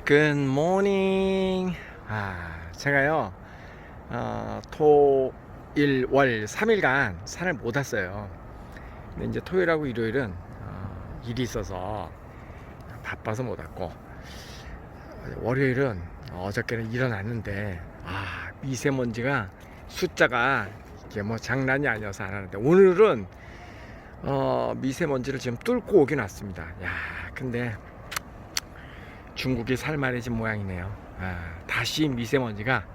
Good morning. 제가요, 토, 일, 월 3일간 산을 못 왔어요. 근데 이제 토요일하고 일요일은 일이 있어서 바빠서 못 왔고, 월요일은 어저께는 일어났는데, 미세먼지가 숫자가 이게 뭐 장난이 아니어서 안 하는데, 오늘은 미세먼지를 지금 뚫고 오긴 왔습니다. 근데 중국이 살만해진 모양이네요. 다시 미세먼지가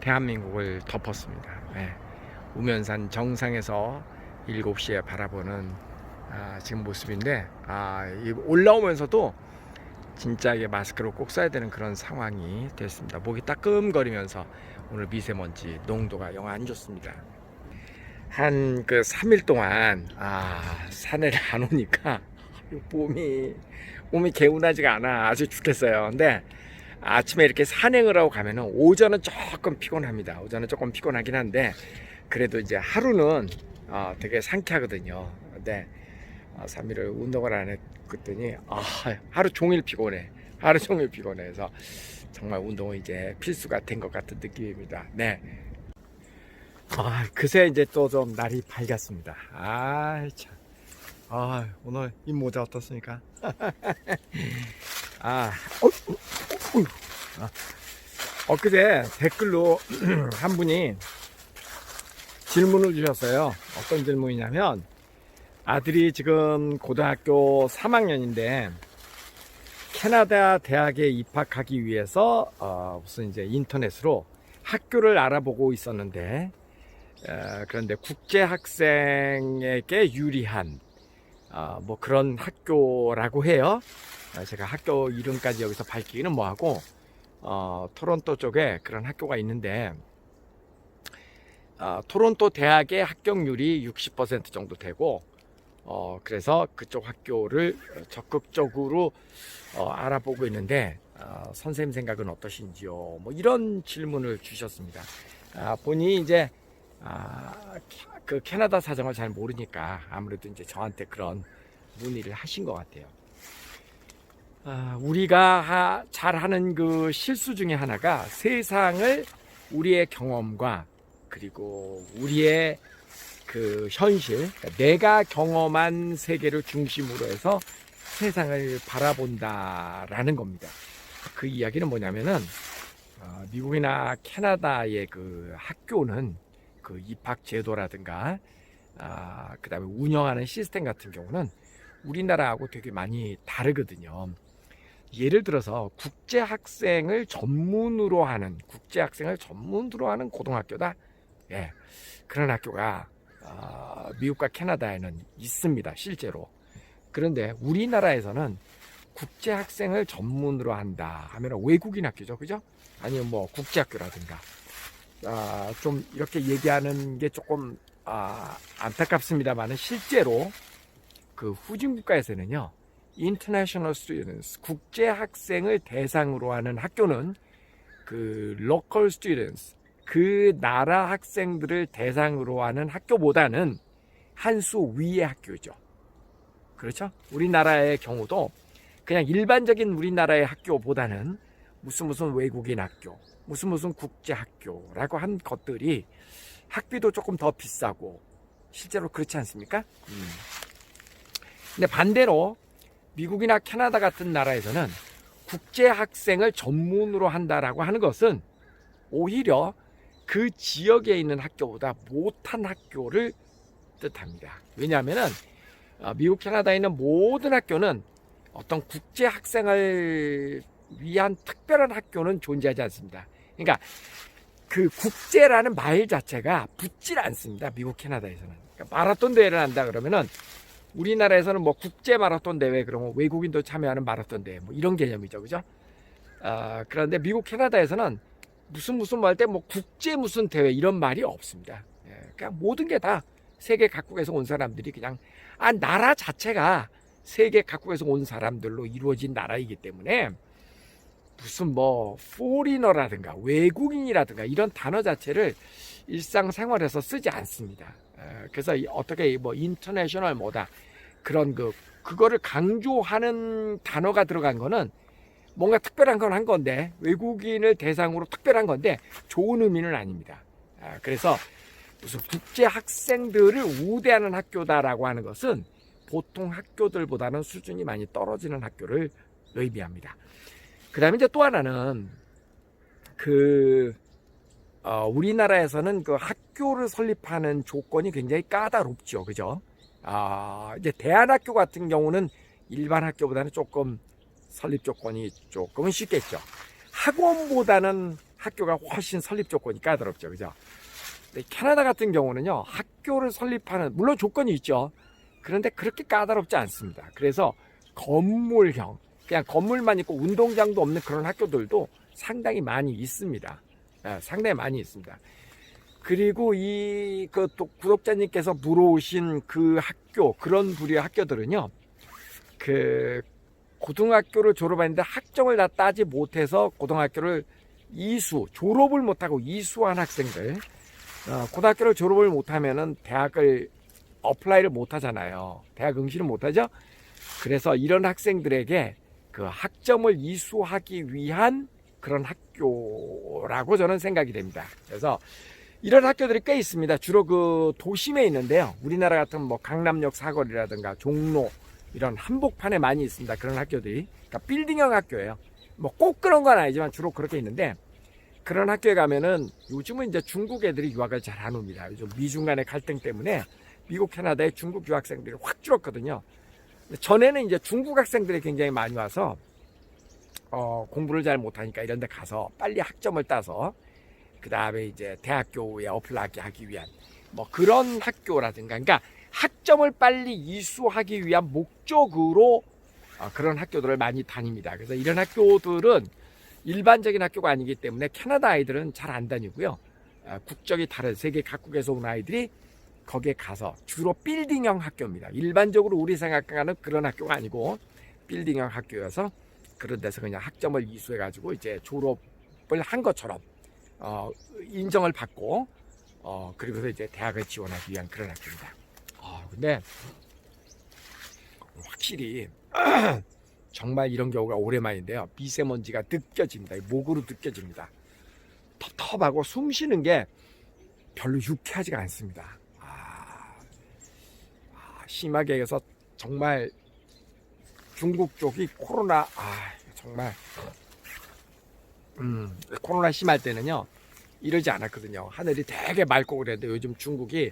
대한민국을 덮었습니다. 우면산 정상에서 7시에 바라보는 지금 모습인데, 올라오면서도 진짜 이게 마스크를 꼭 써야 되는 그런 상황이 됐습니다. 목이 따끔거리면서 오늘 미세먼지 농도가 영 안 좋습니다. 한 3일 동안 산을 안 오니까 몸이 개운하지가 않아. 아주 죽겠어요. 근데 아침에 이렇게 산행을 하고 가면은 오전은 조금 피곤합니다. 오전은 조금 피곤하긴 한데 그래도 이제 하루는 되게 상쾌하거든요. 근데 3일을 운동을 안 했더니 하루 종일 피곤해. 하루 종일 피곤해서 정말 운동은 이제 필수가 된 것 같은 느낌입니다. 네. 그새 이제 또 좀 날이 밝았습니다. 참. 오늘 이 모자 어떻습니까? 엊그제 댓글로 한 분이 질문을 주셨어요. 어떤 질문이냐면, 아들이 지금 고등학교 3학년인데 캐나다 대학에 입학하기 위해서 무슨 이제 인터넷으로 학교를 알아보고 있었는데, 그런데 국제 학생에게 유리한 뭐 그런 학교라고 해요. 제가 학교 이름까지 여기서 밝히기는 뭐하고, 토론토 쪽에 그런 학교가 있는데, 토론토 대학의 합격률이 60% 정도 되고, 그래서 그쪽 학교를 적극적으로 알아보고 있는데, 선생님 생각은 어떠신지요? 뭐 이런 질문을 주셨습니다. 본인이 이제 그 캐나다 사정을 잘 모르니까 아무래도 이제 저한테 그런 문의를 하신 것 같아요. 우리가 잘하는 그 실수 중에 하나가 세상을 우리의 경험과 그리고 우리의 그 현실, 그러니까 내가 경험한 세계를 중심으로 해서 세상을 바라본다라는 겁니다. 그 이야기는 뭐냐면은 미국이나 캐나다의 그 학교는 그 입학 제도라든가 그 다음에 운영하는 시스템 같은 경우는 우리나라하고 되게 많이 다르거든요. 예를 들어서 국제 학생을 전문으로 하는 고등학교다. 그런 학교가 미국과 캐나다에는 있습니다, 실제로. 그런데 우리나라에서는 국제 학생을 전문으로 한다 하면 외국인 학교죠, 그죠? 아니면 뭐 국제학교라든가. 좀 이렇게 얘기하는 게 조금 안타깝습니다만은 실제로 그 후진 국가에서는요, International Students, 국제 학생을 대상으로 하는 학교는 그 Local Students, 그 나라 학생들을 대상으로 하는 학교보다는 한 수 위의 학교죠. 그렇죠? 우리나라의 경우도 그냥 일반적인 우리나라의 학교보다는 무슨 외국인 학교, 무슨 국제 학교라고 한 것들이 학비도 조금 더 비싸고 실제로 그렇지 않습니까? 근데 반대로 미국이나 캐나다 같은 나라에서는 국제 학생을 전문으로 한다라고 하는 것은 오히려 그 지역에 있는 학교보다 못한 학교를 뜻합니다. 왜냐하면은 미국, 캐나다에 있는 모든 학교는 어떤 국제 학생을 위한 특별한 학교는 존재하지 않습니다. 그러니까 그 국제라는 말 자체가 붙질 않습니다. 미국, 캐나다에서는. 그러니까 마라톤 대회를 한다 그러면은 우리나라에서는 뭐 국제 마라톤 대회, 그러면 외국인도 참여하는 마라톤 대회, 뭐 이런 개념이죠, 그죠? 그런데 미국, 캐나다에서는 무슨 뭐 할 때 뭐 국제 무슨 대회 이런 말이 없습니다. 그냥 모든 게 다 세계 각국에서 온 사람들이 그냥 나라 자체가 세계 각국에서 온 사람들로 이루어진 나라이기 때문에 무슨 뭐 포리너라든가 외국인이라든가 이런 단어 자체를 일상생활에서 쓰지 않습니다. 그래서 어떻게 뭐 인터내셔널 뭐다 그런 그거를 강조하는 단어가 들어간 거는 뭔가 특별한 건 한 건데, 외국인을 대상으로 특별한 건데 좋은 의미는 아닙니다. 그래서 무슨 국제 학생들을 우대하는 학교다라고 하는 것은 보통 학교들보다는 수준이 많이 떨어지는 학교를 의미합니다. 그 다음에 이제 또 하나는 우리나라에서는 그 학교를 설립하는 조건이 굉장히 까다롭죠. 그죠? 이제 대안학교 같은 경우는 일반 학교보다는 조금 설립 조건이 조금은 쉽겠죠. 학원보다는 학교가 훨씬 설립 조건이 까다롭죠. 그죠? 캐나다 같은 경우는요, 학교를 설립하는, 물론 조건이 있죠. 그런데 그렇게 까다롭지 않습니다. 그래서 건물형, 그냥 건물만 있고 운동장도 없는 그런 학교들도 상당히 많이 있습니다. 상당히 많이 있습니다. 그리고 구독자님께서 물어오신 그 학교, 그런 부류의 학교들은요, 고등학교를 졸업했는데 학점을 다 따지 못해서 고등학교를 졸업을 못하고 이수한 학생들, 고등학교를 졸업을 못하면은 대학을 어플라이를 못하잖아요. 대학 응시를 못하죠. 그래서 이런 학생들에게 그 학점을 이수하기 위한 그런 학교라고 저는 생각이 됩니다. 그래서 이런 학교들이 꽤 있습니다. 주로 그 도심에 있는데요. 우리나라 같은 뭐 강남역 사거리라든가 종로 이런 한복판에 많이 있습니다. 그런 학교들이. 그러니까 빌딩형 학교예요. 뭐 꼭 그런 건 아니지만 주로 그렇게 있는데, 그런 학교에 가면은 요즘은 이제 중국 애들이 유학을 잘 안 옵니다. 요즘 미중 간의 갈등 때문에 미국, 캐나다에 중국 유학생들이 확 줄었거든요. 전에는 이제 중국 학생들이 굉장히 많이 와서 공부를 잘 못하니까 이런 데 가서 빨리 학점을 따서 그 다음에 이제 대학교에 어플라이 하기 위한 뭐 그런 학교라든가, 그러니까 학점을 빨리 이수하기 위한 목적으로 그런 학교들을 많이 다닙니다. 그래서 이런 학교들은 일반적인 학교가 아니기 때문에 캐나다 아이들은 잘 안 다니고요. 국적이 다른 세계 각국에서 온 아이들이 거기에 가서 주로 빌딩형 학교입니다. 일반적으로 우리 생각하는 그런 학교가 아니고 빌딩형 학교여서 그런 데서 그냥 학점을 이수해가지고 이제 졸업을 한 것처럼 인정을 받고 그리고서 이제 대학을 지원하기 위한 그런 학교입니다. 근데 확실히 정말 이런 경우가 오랜만인데요. 미세먼지가 느껴집니다. 목으로 느껴집니다. 텁텁하고 숨 쉬는 게 별로 유쾌하지가 않습니다. 심하게 해서 정말 중국 쪽이 코로나 정말 코로나 심할 때는요 이러지 않았거든요. 하늘이 되게 맑고 그랬는데 요즘 중국이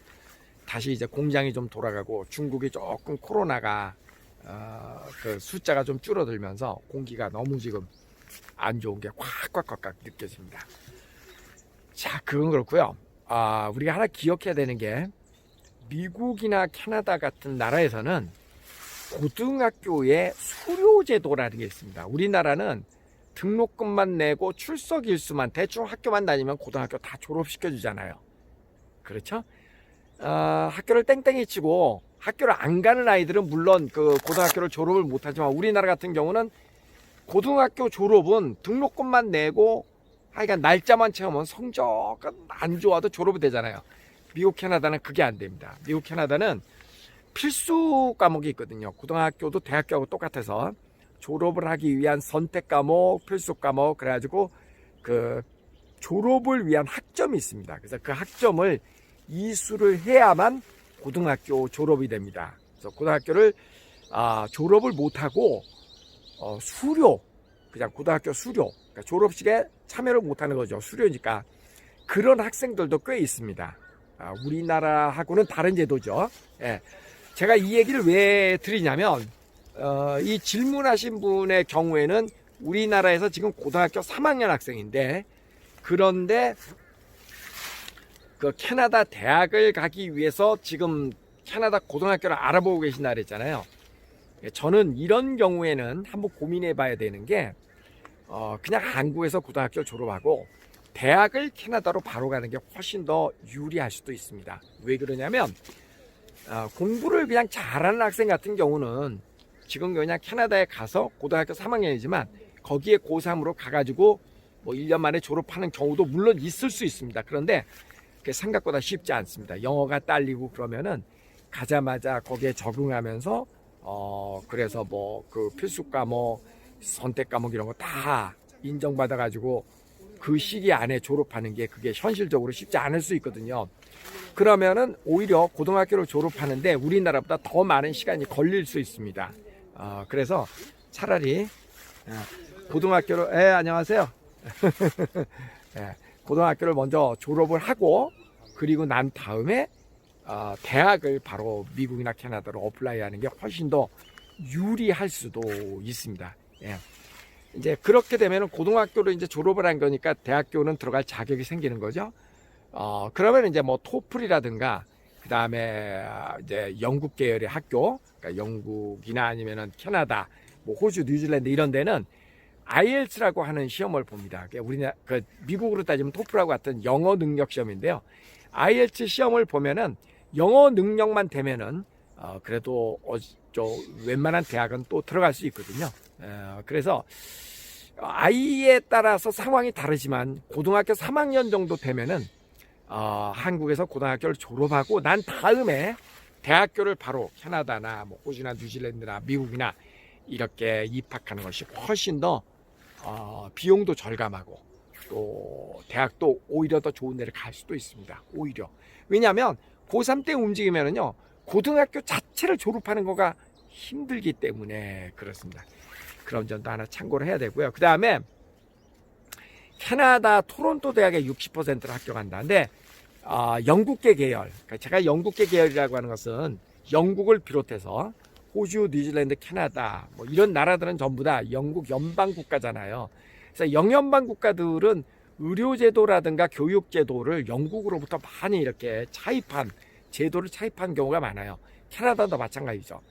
다시 이제 공장이 좀 돌아가고 중국이 조금 코로나가 그 숫자가 좀 줄어들면서 공기가 너무 지금 안 좋은 게 꽉 느껴집니다. 자, 그건 그렇고요. 우리가 하나 기억해야 되는 게 미국이나 캐나다 같은 나라에서는 고등학교에 수료제도라는 게 있습니다. 우리나라는 등록금만 내고 출석 일수만 대충 학교만 다니면 고등학교 다 졸업시켜 주잖아요. 그렇죠? 학교를 땡땡이 치고 학교를 안 가는 아이들은 물론 그 고등학교를 졸업을 못하지만 우리나라 같은 경우는 고등학교 졸업은 등록금만 내고 하여간 날짜만 채우면 성적은 안 좋아도 졸업이 되잖아요. 미국, 캐나다는 그게 안 됩니다. 미국, 캐나다는 필수 과목이 있거든요. 고등학교도 대학교하고 똑같아서 졸업을 하기 위한 선택 과목, 필수 과목, 그래가지고 그 졸업을 위한 학점이 있습니다. 그래서 그 학점을 이수를 해야만 고등학교 졸업이 됩니다. 그래서 고등학교를 졸업을 못하고 수료, 그냥 고등학교 수료, 그러니까 졸업식에 참여를 못하는 거죠. 수료니까. 그런 학생들도 꽤 있습니다. 우리나라하고는 다른 제도죠. 예. 제가 이 얘기를 왜 드리냐면 이 질문하신 분의 경우에는 우리나라에서 지금 고등학교 3학년 학생인데, 그런데 그 캐나다 대학을 가기 위해서 지금 캐나다 고등학교를 알아보고 계신다 그랬잖아요. 저는 이런 경우에는 한번 고민해 봐야 되는 게 그냥 한국에서 고등학교 졸업하고 대학을 캐나다로 바로 가는 게 훨씬 더 유리할 수도 있습니다. 왜 그러냐면 공부를 그냥 잘하는 학생 같은 경우는 지금 그냥 캐나다에 가서 고등학교 3학년이지만 거기에 고3으로 가가지고 뭐 1년 만에 졸업하는 경우도 물론 있을 수 있습니다. 그런데 그게 생각보다 쉽지 않습니다. 영어가 딸리고 그러면은 가자마자 거기에 적응하면서 그래서 뭐 그 필수 과목 선택 과목 이런 거 다 인정받아가지고 그 시기 안에 졸업하는 게 그게 현실적으로 쉽지 않을 수 있거든요. 그러면은 오히려 고등학교를 졸업하는데 우리나라보다 더 많은 시간이 걸릴 수 있습니다. 그래서 차라리 고등학교를 안녕하세요. 고등학교를 먼저 졸업을 하고 그리고 난 다음에 대학을 바로 미국이나 캐나다로 어플라이하는 게 훨씬 더 유리할 수도 있습니다. 이제 그렇게 되면 고등학교를 이제 졸업을 한 거니까 대학교는 들어갈 자격이 생기는 거죠. 그러면 이제 뭐 토플이라든가 그 다음에 이제 영국 계열의 학교, 그러니까 영국이나 아니면은 캐나다, 뭐 호주, 뉴질랜드 이런 데는 IELTS라고 하는 시험을 봅니다. 우리나라 미국으로 따지면 토플하고 같은 영어 능력 시험인데요. IELTS 시험을 보면은 영어 능력만 되면은 그래도 웬만한 대학은 또 들어갈 수 있거든요. 그래서 아이에 따라서 상황이 다르지만 고등학교 3학년 정도 되면은 한국에서 고등학교를 졸업하고 난 다음에 대학교를 바로 캐나다나 뭐 호주나 뉴질랜드나 미국이나 이렇게 입학하는 것이 훨씬 더 비용도 절감하고 또 대학도 오히려 더 좋은 데를 갈 수도 있습니다. 오히려 왜냐하면 고3 때 움직이면은요 고등학교 자체를 졸업하는 거가 힘들기 때문에 그렇습니다. 그런 점도 하나 참고를 해야 되고요. 그 다음에 캐나다 토론토 대학의 60%를 합격한다는데 영국계 계열, 그러니까 제가 영국계 계열이라고 하는 것은 영국을 비롯해서 호주, 뉴질랜드, 캐나다 뭐 이런 나라들은 전부 다 영국 연방 국가잖아요. 그래서 영연방 국가들은 의료제도라든가 교육제도를 영국으로부터 많이 이렇게 제도를 차입한 경우가 많아요. 캐나다도 마찬가지죠.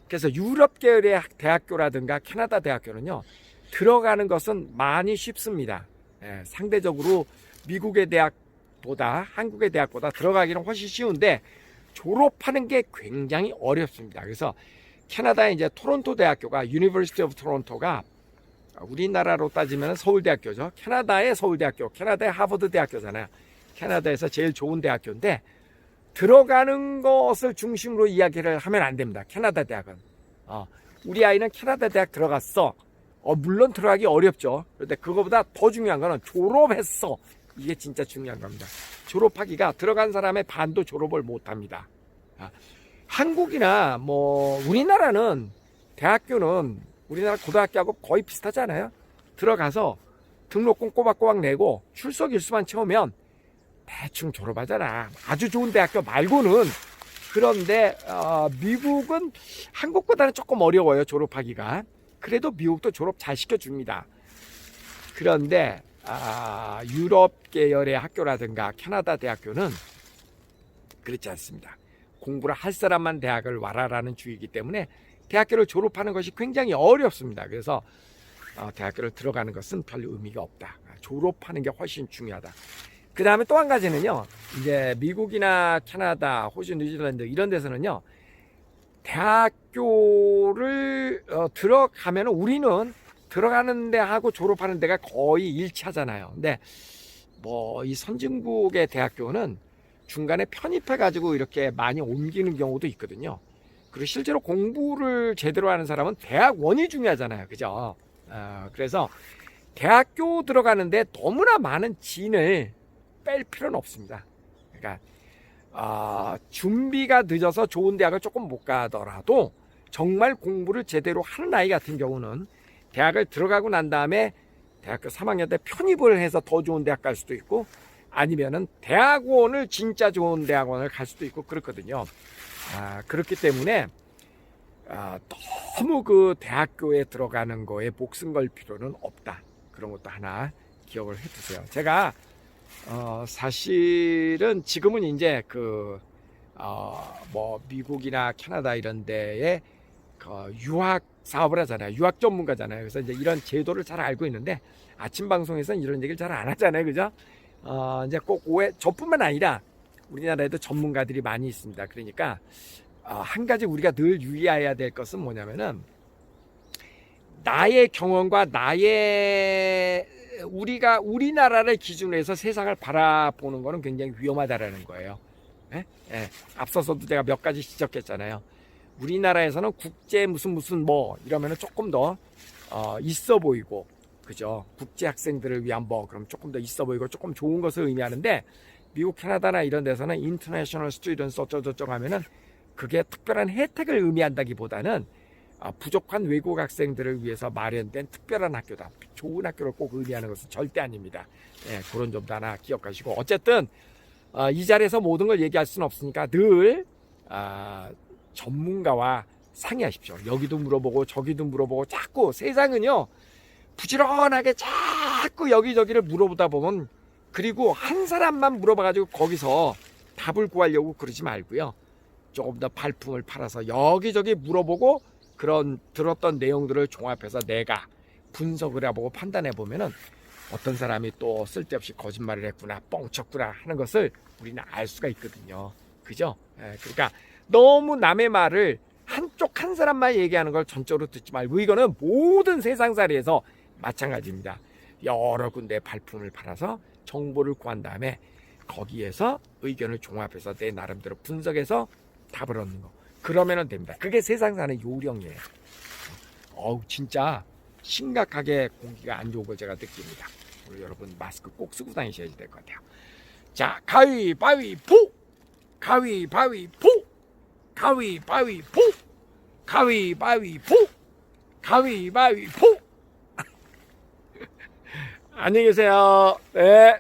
그래서 유럽 계열의 대학교라든가 캐나다 대학교는요 들어가는 것은 많이 쉽습니다. 상대적으로 미국의 대학보다 한국의 대학보다 들어가기는 훨씬 쉬운데 졸업하는 게 굉장히 어렵습니다. 그래서 캐나다의 이제 토론토 대학교가 유니버시티 오브 토론토가 우리나라로 따지면 서울대학교죠. 캐나다의 서울대학교, 캐나다의 하버드 대학교잖아요. 캐나다에서 제일 좋은 대학교인데 들어가는 것을 중심으로 이야기를 하면 안 됩니다. 캐나다 대학은 우리 아이는 캐나다 대학 들어갔어. 물론 들어가기 어렵죠. 그런데 그거보다 더 중요한 거는 졸업했어. 이게 진짜 중요한 겁니다. 졸업하기가 들어간 사람의 반도 졸업을 못합니다. 한국이나 뭐 우리나라는 대학교는 우리나라 고등학교하고 거의 비슷하잖아요. 들어가서 등록금 꼬박꼬박 내고 출석 일수만 채우면 대충 졸업하잖아. 아주 좋은 대학교 말고는. 그런데 미국은 한국보다는 조금 어려워요. 졸업하기가. 그래도 미국도 졸업 잘 시켜줍니다. 그런데 유럽 계열의 학교라든가 캐나다 대학교는 그렇지 않습니다. 공부를 할 사람만 대학을 와라라는 주의이기 때문에 대학교를 졸업하는 것이 굉장히 어렵습니다. 그래서 대학교를 들어가는 것은 별 의미가 없다. 졸업하는 게 훨씬 중요하다. 그 다음에 또 한 가지는요, 이제 미국이나 캐나다, 호주, 뉴질랜드 이런 데서는요, 대학교를 들어가면 우리는 들어가는 데하고 졸업하는 데가 거의 일치하잖아요. 근데 뭐 이 선진국의 대학교는 중간에 편입해 가지고 이렇게 많이 옮기는 경우도 있거든요. 그리고 실제로 공부를 제대로 하는 사람은 대학원이 중요하잖아요. 그죠? 그래서 대학교 들어가는데 너무나 많은 진을 뺄 필요는 없습니다. 그러니까 준비가 늦어서 좋은 대학을 조금 못 가더라도 정말 공부를 제대로 하는 아이 같은 경우는 대학을 들어가고 난 다음에 대학교 3학년 때 편입을 해서 더 좋은 대학 갈 수도 있고 아니면은 대학원을 진짜 좋은 대학원을 갈 수도 있고 그렇거든요. 그렇기 때문에 너무 그 대학교에 들어가는 거에 목숨 걸 필요는 없다. 그런 것도 하나 기억을 해두세요. 제가 사실은 지금은 이제 뭐 미국이나 캐나다 이런 데에 유학 사업을 하잖아요. 유학 전문가잖아요. 그래서 이제 이런 제도를 잘 알고 있는데 아침 방송에서는 이런 얘기를 잘 안 하잖아요. 그죠? 이제 꼭 저뿐만 아니라 우리나라에도 전문가들이 많이 있습니다. 그러니까 한 가지 우리가 늘 유의해야 될 것은 뭐냐면은 나의 경험과 우리나라를 기준으로 해서 세상을 바라보는 거는 굉장히 위험하다라는 거예요. 앞서서도 제가 몇 가지 지적했잖아요. 우리나라에서는 국제 무슨 뭐 이러면은 조금 더 있어 보이고, 그죠? 국제 학생들을 위한 그럼 조금 더 있어 보이고 조금 좋은 것을 의미하는데, 미국, 캐나다나 이런 데서는 인터내셔널 스튜던트 어쩌고저쩌고 하면은 그게 특별한 혜택을 의미한다기보다는 부족한 외국 학생들을 위해서 마련된 특별한 학교다. 좋은 학교를 꼭 의미하는 것은 절대 아닙니다. 예, 그런 점도 하나 기억하시고, 어쨌든 이 자리에서 모든 걸 얘기할 수는 없으니까 늘 전문가와 상의하십시오. 여기도 물어보고 저기도 물어보고, 자꾸 세상은요 부지런하게 자꾸 여기저기를 물어보다 보면, 그리고 한 사람만 물어봐가지고 거기서 답을 구하려고 그러지 말고요, 조금 더 발품을 팔아서 여기저기 물어보고 그런 들었던 내용들을 종합해서 내가 분석을 해보고 판단해 보면은 어떤 사람이 또 쓸데없이 거짓말을 했구나, 뻥쳤구나 하는 것을 우리는 알 수가 있거든요. 그죠? 그러니까 너무 남의 말을 한쪽 한 사람만 얘기하는 걸 전적으로 듣지 말고, 이거는 모든 세상살이에서 마찬가지입니다. 여러 군데 발품을 팔아서 정보를 구한 다음에 거기에서 의견을 종합해서 내 나름대로 분석해서 답을 얻는 거, 그러면 됩니다. 그게 세상 사는 요령이에요. 진짜 심각하게 공기가 안 좋은 걸 제가 느낍니다. 우리 여러분 마스크 꼭 쓰고 다니셔야 될 것 같아요. 자, 가위바위보! 가위바위보! 가위바위보! 가위바위보! 가위바위보! 안녕히 계세요. 네.